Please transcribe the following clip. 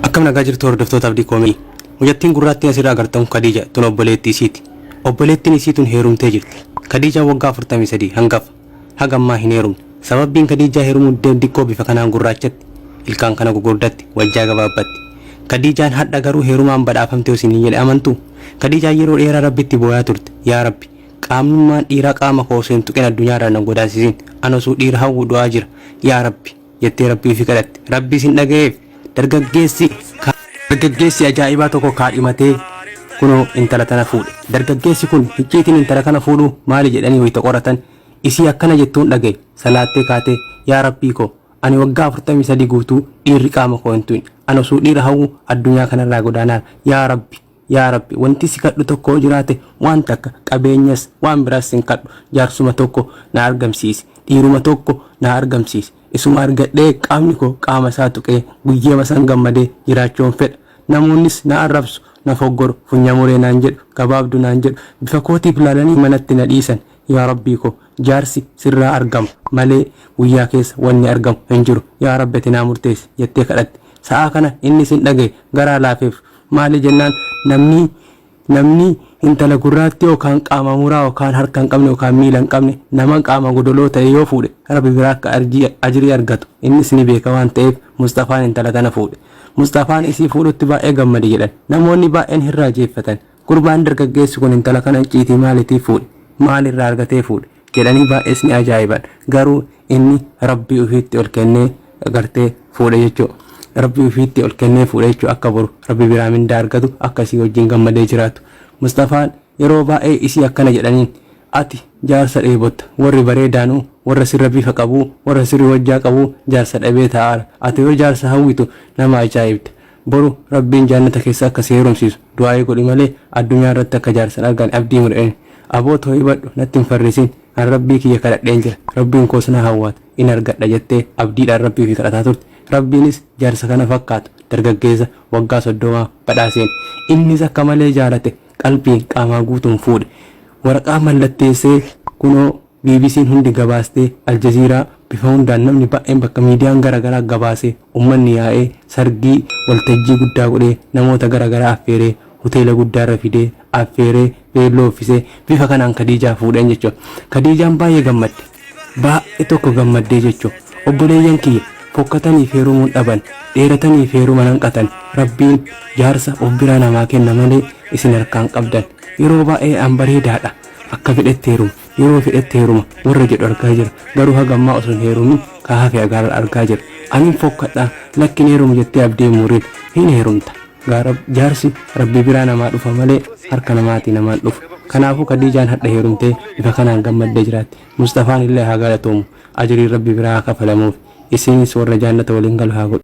Akkam nagaa jirtu hordoftoota abdii koomii. Mucattiin gurraattii asirraa agartamu Khadija tun obboleettii isiiti. Obboleettiin isii tun heerumtee jirti. Khadijaan waggaa 43 hangafa. Hagammaa hin heerumne. Sababbiin Khadijaa heerumuu diqqoo bifa kanaan gurraachatti. Ilkaan kana gurguddatti wajjaa gabaabbatti. Khadijaan hadha garuu heerumaan badhaafamtee isin jedhe amantu. Khadijaan yeroo dheeraa rabbitti booyaa turte. Yaa Rabbi, qaamnummaan dhiiraa qaama kooseen tuqeen addunyaarraa nan godaasisiin. Anosuu dhiira hawwu du'aa jira. Yaa Rabbi, jettee Rabbii fi kadhatte. Rabbi sin dhaga'eef. Dargaggeessi ajaa'ibaa tokko kaadhimatee kunoo intala tana fuudhe. Dargaggeessi kun hicciitiin intala kana fuudhuu maali jedhanii wayita qoratan isii akkana jettuun dhagaye salaattee kaatee yaa Rabbii koo ani waggaa 43 guutuu dhiirri qaama koo hin tuqin ani osoo dhiira hawwu addunyaa kanarraa godaanaan yaa Rabbi wanti si kadhu tokko jiraate waan takka qabeenyas waan biraas sin kadhu jaarsuma tokko na argamsiisi dhiiruma tokko na argamsiisi. Isuma argadhee qaamni koo qaama isaa tuqee guyyeema san gammadee jiraachuun fedha. Namoonnis na arrabsu na foggoru funya muree naan jedhu gabaabdu naan jedhu bifa kootiif ilaalanii manatti na dhiisan. Yaa Rabbii koo jaarsi sirraa argama malee guyyaa keessa wanni argamu hin jiru. Yaa Rabbi ati naa murteessi jettee kadhatte. Sa'a kana inni sin dhagaye garaa laafeef maali jennaan namni intala gurraatti yookaan qaama muraa yookaan harka hin qabne yookaan miila hin qabne nama qaama godoloo ta'e yoo fuudhe Rabbi biraa akka ajrii argatu innis ni beeka waan ta'eef Mustafaan intala tana fuudhe. Mustafaan isii fuudhutti baay'ee gammade jedhan namoonni baay'een hirraa jeeffatan gurbaan dargaggeessi kun intala kana icciitii maaliitiif fuudhe maalirraa argatee fuudhe jedhanii baay'ees ni ajaa'iban garuu inni Rabbii ofiitti ol kennee agartee fuudhe jechuudha. Rabbi ofiitti ol kennee fuudhe jechuudha akka boru Rabbi biraa mindaa argatu akkasii wajjin gammadee jiraatu. Mustafaan yeroo baay'ee isii akkana jedhaniin ati jaarsa dheebotta warri bareedaanuu warra sirra bifa qabu warra sirri wajjaa qabu jaarsa dhabee taa'aara ati yoo jaarsa hawwitu nama ajaa'ibda boru Rabbiin jannata keessa akka si heerumsiisu du'aa godhi malee addunyaa irratti akka jaarsa argan abdii mudheen aboota hibadhu natti hin farrisiin an Rabbii kiyya kadhadheen jira Rabbiin koos na hawwaata in argadha jettee abdiidhaan Rabbii fi kadhataa turte. Rabbiinis jaarsa kana fakkaatu dargaggeessa waggaa 30 badhaaseen innis akka malee jaalate qalbiin qaamaa guutuun fuudhe waraqaa mallatteessee kunoo BBC'n hundi gabaastee Aljaziiraa bifa hundaan namni baay'een bakka miidiyaan garaagaraa gabaasee uummanni yaa'ee sargii waltajjii guddaa godhee namoota garaagaraa affeeree hoteela guddaarra fidee affeeree beelloo uffisee bifa kanaan Khadijaa fuudheen jechuudha. Khadijaan baay'ee gammadde baay'ee tokko gammaddee jechuudha. Obboleeyyan kiyya fokkatanii heerumuun dhaban dheeratanii heeruma hanqatan Rabbiin jaarsa of biraa namaa kenna malee isin harkaan qabdan yeroo baay'ee an bareedaadha akka fedhetti heeruma yeroo fedhetti heeruma warra jedhu argaa jira garuu hagammaa osoo hin heerumin kahaa fi agaara argaa jira anin fokkadha lakkin heerumu jettee abdii muuriin hin heerumta jaarsi Rabbi biraa namaa dhufa malee harka namaatii namaan dhufa. Kanaafuu Khadijaan hadha heerumtee bifa kanaan gammaddee jiraatti. Mustafaan illee haa galatoomu ajrii Rabbi biraa kafalamuuf isinis warra jaallata waliin galu haa godhu.